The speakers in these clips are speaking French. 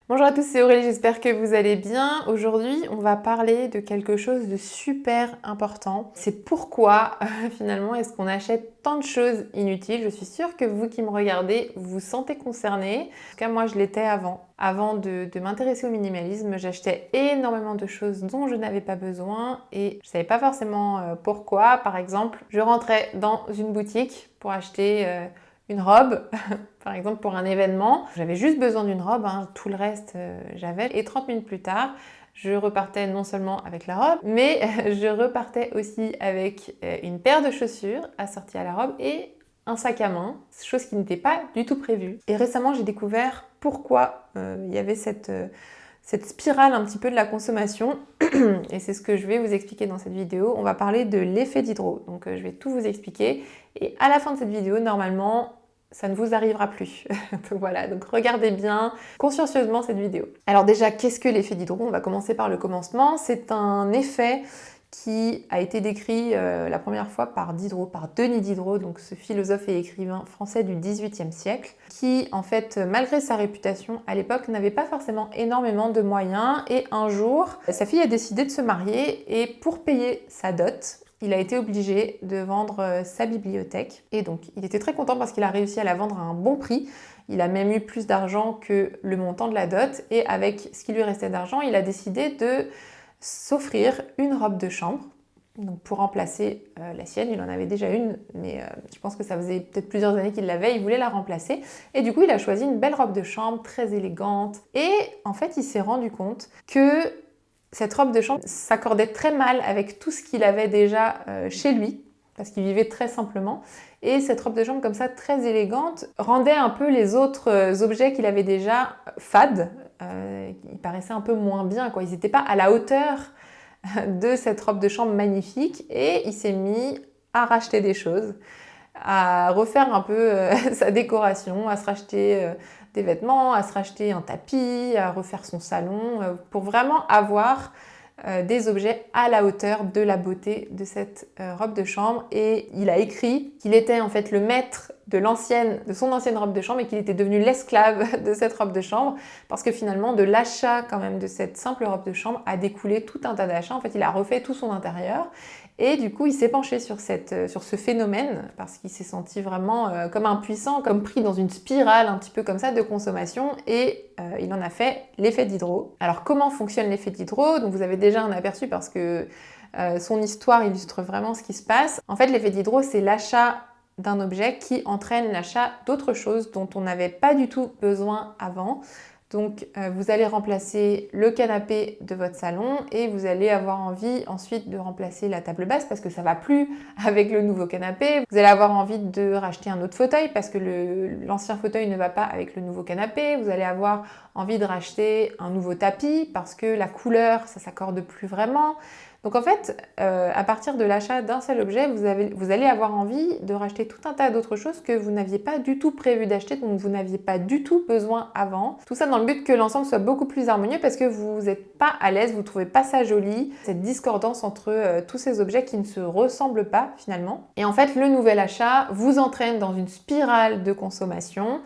Bonjour à tous, c'est Aurélie, j'espère que vous allez bien. Aujourd'hui, on va parler de quelque chose de super important. C'est pourquoi finalement est-ce qu'on achète tant de choses inutiles. Je suis sûre que vous qui me regardez, vous vous sentez concerné. En tout cas, moi, je l'étais avant. Avant de m'intéresser au minimalisme, j'achetais énormément de choses dont je n'avais pas besoin et je savais pas forcément pourquoi. Par exemple, je rentrais dans une boutique pour acheter une robe, par exemple pour un événement. J'avais juste besoin d'une robe, hein, tout le reste j'avais. Et 30 minutes plus tard, je repartais non seulement avec la robe, mais je repartais aussi avec une paire de chaussures assorties à la robe et un sac à main, chose qui n'était pas du tout prévue. Et récemment, j'ai découvert pourquoi il y avait cette spirale un petit peu de la consommation. Et c'est ce que je vais vous expliquer dans cette vidéo. On va parler de l'effet Diderot. Donc je vais tout vous expliquer. Et à la fin de cette vidéo, normalement, ça ne vous arrivera plus. Donc voilà, donc regardez bien consciencieusement cette vidéo. Alors déjà, qu'est-ce que l'effet Diderot? On va commencer par le commencement. C'est un effet qui a été décrit la première fois par Diderot, par Denis Diderot, donc ce philosophe et écrivain français du XVIIIe siècle, qui en fait, malgré sa réputation à l'époque, n'avait pas forcément énormément de moyens, et un jour, sa fille a décidé de se marier, et pour payer sa dot, il a été obligé de vendre sa bibliothèque, et donc il était très content parce qu'il a réussi à la vendre à un bon prix. Il a même eu plus d'argent que le montant de la dot, et avec ce qui lui restait d'argent, il a décidé de s'offrir une robe de chambre, donc pour remplacer la sienne. Il en avait déjà une, mais je pense que ça faisait peut-être plusieurs années qu'il l'avait, il voulait la remplacer. Et du coup, il a choisi une belle robe de chambre, très élégante. Et en fait, il s'est rendu compte que cette robe de chambre s'accordait très mal avec tout ce qu'il avait déjà chez lui, parce qu'il vivait très simplement. Et cette robe de chambre comme ça, très élégante, rendait un peu les autres objets qu'il avait déjà fades. Ils paraissaient un peu moins bien, quoi. Ils n'étaient pas à la hauteur de cette robe de chambre magnifique. Et il s'est mis à racheter des choses, à refaire un peu sa décoration, à se racheter des vêtements, à se racheter un tapis, à refaire son salon, pour vraiment avoir des objets à la hauteur de la beauté de cette robe de chambre. Et il a écrit qu'il était en fait le maître de son ancienne robe de chambre et qu'il était devenu l'esclave de cette robe de chambre, parce que finalement de l'achat quand même de cette simple robe de chambre a découlé tout un tas d'achats. En fait, il a refait tout son intérieur. Et du coup, il s'est penché sur ce phénomène parce qu'il s'est senti vraiment comme impuissant, comme pris dans une spirale un petit peu comme ça de consommation, et il en a fait l'effet Diderot. Alors comment fonctionne l'effet Diderot? Donc vous avez déjà un aperçu parce que son histoire illustre vraiment ce qui se passe. En fait, l'effet Diderot, c'est l'achat d'un objet qui entraîne l'achat d'autre chose dont on n'avait pas du tout besoin avant. Donc vous allez remplacer le canapé de votre salon et vous allez avoir envie ensuite de remplacer la table basse parce que ça ne va plus avec le nouveau canapé. Vous allez avoir envie de racheter un autre fauteuil parce que l'ancien fauteuil ne va pas avec le nouveau canapé. Vous allez avoir envie de racheter un nouveau tapis parce que la couleur, ça ne s'accorde plus vraiment. Donc en fait, à partir de l'achat d'un seul objet, vous allez avoir envie de racheter tout un tas d'autres choses que vous n'aviez pas du tout prévu d'acheter, dont vous n'aviez pas du tout besoin avant. Tout ça dans le but que l'ensemble soit beaucoup plus harmonieux parce que vous n'êtes pas à l'aise, vous ne trouvez pas ça joli, cette discordance entre tous ces objets qui ne se ressemblent pas finalement. Et en fait, le nouvel achat vous entraîne dans une spirale de consommation.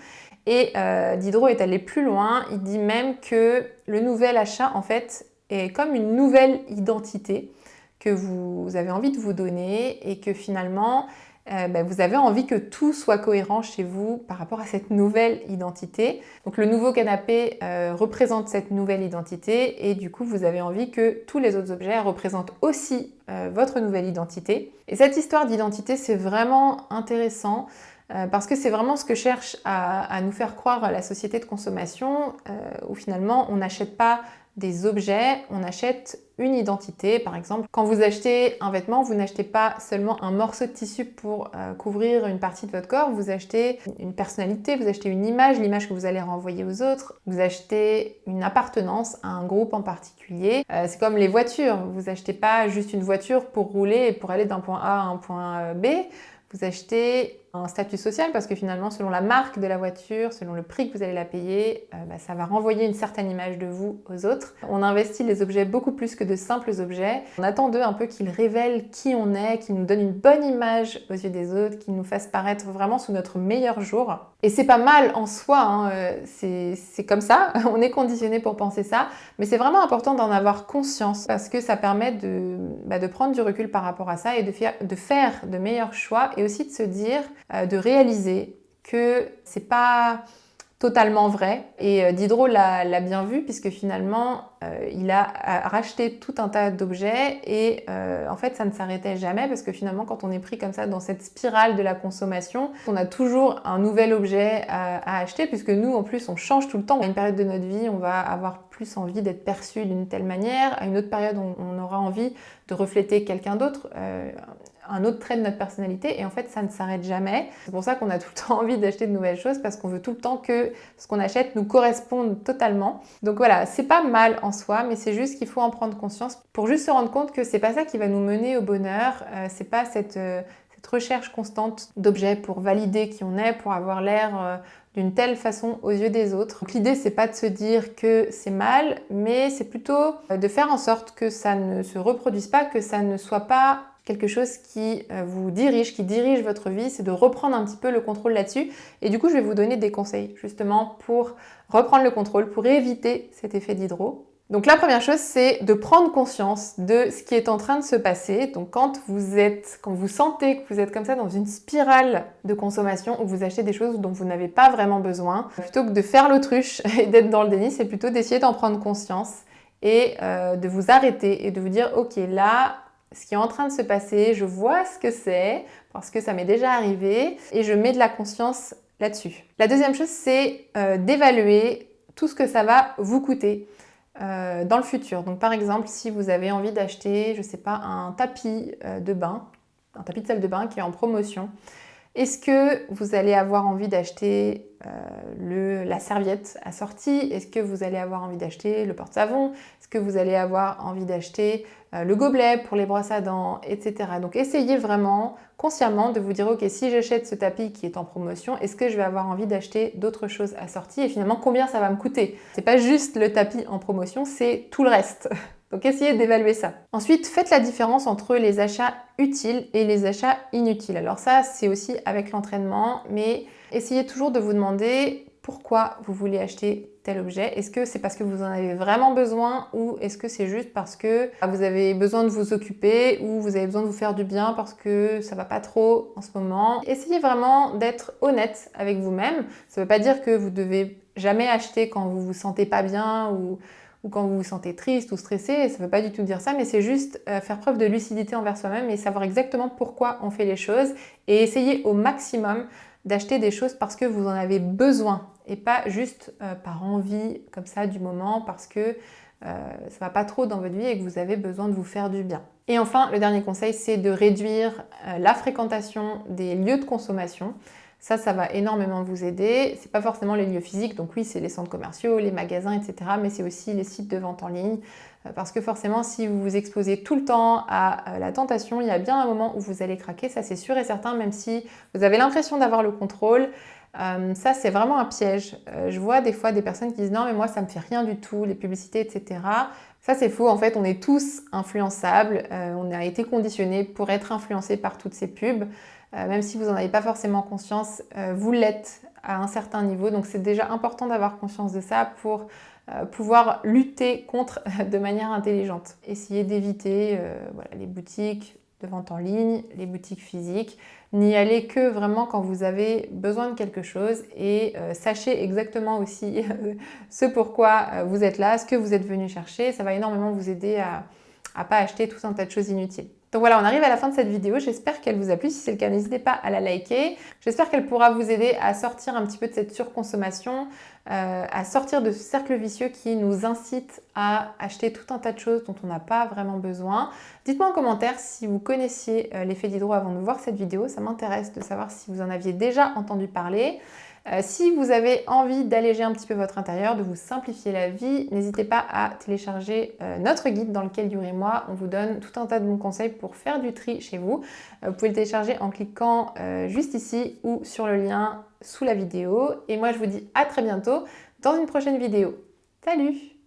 Et Diderot est allé plus loin, il dit même que le nouvel achat en fait est comme une nouvelle identité que vous avez envie de vous donner et que finalement vous avez envie que tout soit cohérent chez vous par rapport à cette nouvelle identité. Donc le nouveau canapé représente cette nouvelle identité et du coup vous avez envie que tous les autres objets représentent aussi votre nouvelle identité. Et cette histoire d'identité, c'est vraiment intéressant parce que c'est vraiment ce que cherche à nous faire croire la société de consommation où finalement on n'achète pas des objets, on achète une identité. Par exemple, quand vous achetez un vêtement, vous n'achetez pas seulement un morceau de tissu pour couvrir une partie de votre corps, vous achetez une personnalité, vous achetez une image, l'image que vous allez renvoyer aux autres, vous achetez une appartenance à un groupe en particulier. C'est comme les voitures, vous achetez pas juste une voiture pour rouler et pour aller d'un point A à un point B, vous achetez un statut social parce que finalement, selon la marque de la voiture, selon le prix que vous allez la payer, ça va renvoyer une certaine image de vous aux autres. On investit les objets beaucoup plus que de simples objets. On attend d'eux un peu qu'ils révèlent qui on est, qu'ils nous donnent une bonne image aux yeux des autres, qu'ils nous fassent paraître vraiment sous notre meilleur jour. Et c'est pas mal en soi, hein, c'est comme ça, on est conditionné pour penser ça, mais c'est vraiment important d'en avoir conscience parce que ça permet de prendre du recul par rapport à ça et de faire de meilleurs choix et aussi de se dire, de réaliser que c'est pas totalement vrai. Et Diderot l'a bien vu puisque finalement, il a racheté tout un tas d'objets et en fait, ça ne s'arrêtait jamais parce que finalement, quand on est pris comme ça dans cette spirale de la consommation, on a toujours un nouvel objet à acheter puisque nous, en plus, on change tout le temps. À une période de notre vie, on va avoir plus envie d'être perçu d'une telle manière. À une autre période, on aura envie de refléter quelqu'un d'autre. Un autre trait de notre personnalité et en fait ça ne s'arrête jamais. C'est pour ça qu'on a tout le temps envie d'acheter de nouvelles choses parce qu'on veut tout le temps que ce qu'on achète nous corresponde totalement. Donc voilà, c'est pas mal en soi mais c'est juste qu'il faut en prendre conscience pour juste se rendre compte que c'est pas ça qui va nous mener au bonheur, c'est pas cette recherche constante d'objets pour valider qui on est, pour avoir l'air d'une telle façon aux yeux des autres. Donc l'idée c'est pas de se dire que c'est mal, mais c'est plutôt de faire en sorte que ça ne se reproduise pas, que ça ne soit pas quelque chose qui vous dirige, qui dirige votre vie, c'est de reprendre un petit peu le contrôle là-dessus. Et du coup, je vais vous donner des conseils justement pour reprendre le contrôle, pour éviter cet effet Diderot. Donc la première chose, c'est de prendre conscience de ce qui est en train de se passer. Donc quand vous sentez que vous êtes comme ça dans une spirale de consommation où vous achetez des choses dont vous n'avez pas vraiment besoin, plutôt que de faire l'autruche et d'être dans le déni, c'est plutôt d'essayer d'en prendre conscience et de vous arrêter et de vous dire « Ok, là, ce qui est en train de se passer, je vois ce que c'est parce que ça m'est déjà arrivé et je mets de la conscience là-dessus. » La deuxième chose, c'est d'évaluer tout ce que ça va vous coûter dans le futur. Donc par exemple, si vous avez envie d'acheter, je sais pas, un tapis de bain, un tapis de salle de bain qui est en promotion, est-ce que vous allez avoir envie d'acheter la serviette assortie? Est-ce que vous allez avoir envie d'acheter le porte-savon? Est-ce que vous allez avoir envie d'acheter le gobelet pour les brosses à dents, etc. Donc essayez vraiment consciemment de vous dire ok, si j'achète ce tapis qui est en promotion, est-ce que je vais avoir envie d'acheter d'autres choses assorties et finalement combien ça va me coûter? C'est pas juste le tapis en promotion, c'est tout le reste. Donc essayez d'évaluer ça. Ensuite, faites la différence entre les achats utiles et les achats inutiles. Alors ça, c'est aussi avec l'entraînement, mais essayez toujours de vous demander pourquoi vous voulez acheter tel objet. Est-ce que c'est parce que vous en avez vraiment besoin ou est-ce que c'est juste parce que vous avez besoin de vous occuper ou vous avez besoin de vous faire du bien parce que ça va pas trop en ce moment? Essayez vraiment d'être honnête avec vous-même. Ça ne veut pas dire que vous devez jamais acheter quand vous vous sentez pas bien ou quand vous vous sentez triste ou stressé, ça ne veut pas du tout dire ça, mais c'est juste faire preuve de lucidité envers soi-même et savoir exactement pourquoi on fait les choses et essayer au maximum d'acheter des choses parce que vous en avez besoin et pas juste par envie comme ça du moment parce que ça va pas trop dans votre vie et que vous avez besoin de vous faire du bien. Et enfin, le dernier conseil, c'est de réduire la fréquentation des lieux de consommation. Ça va énormément vous aider. C'est pas forcément les lieux physiques, donc oui, c'est les centres commerciaux, les magasins, etc. Mais c'est aussi les sites de vente en ligne. Parce que forcément, si vous vous exposez tout le temps à la tentation, il y a bien un moment où vous allez craquer, ça c'est sûr et certain, même si vous avez l'impression d'avoir le contrôle. Ça, c'est vraiment un piège. Je vois des fois des personnes qui disent « Non, mais moi, ça me fait rien du tout, les publicités, etc. » Ça, c'est faux. En fait, on est tous influençables. On a été conditionnés pour être influencés par toutes ces pubs. Même si vous n'en avez pas forcément conscience, vous l'êtes à un certain niveau. Donc c'est déjà important d'avoir conscience de ça pour pouvoir lutter contre de manière intelligente. Essayez d'éviter les boutiques de vente en ligne, les boutiques physiques. N'y allez que vraiment quand vous avez besoin de quelque chose et sachez exactement aussi ce pourquoi vous êtes là, ce que vous êtes venu chercher. Ça va énormément vous aider à ne pas acheter tout un tas de choses inutiles. Donc voilà, on arrive à la fin de cette vidéo. J'espère qu'elle vous a plu. Si c'est le cas, n'hésitez pas à la liker. J'espère qu'elle pourra vous aider à sortir un petit peu de cette surconsommation. à sortir de ce cercle vicieux qui nous incite à acheter tout un tas de choses dont on n'a pas vraiment besoin. Dites-moi en commentaire si vous connaissiez l'effet Diderot avant de voir cette vidéo. Ça m'intéresse de savoir si vous en aviez déjà entendu parler. Si vous avez envie d'alléger un petit peu votre intérieur, de vous simplifier la vie, n'hésitez pas à télécharger notre guide dans lequel Yuri et moi, on vous donne tout un tas de bons conseils pour faire du tri chez vous. Vous pouvez le télécharger en cliquant juste ici ou sur le lien sous la vidéo. Et moi, je vous dis à très bientôt dans une prochaine vidéo. Salut!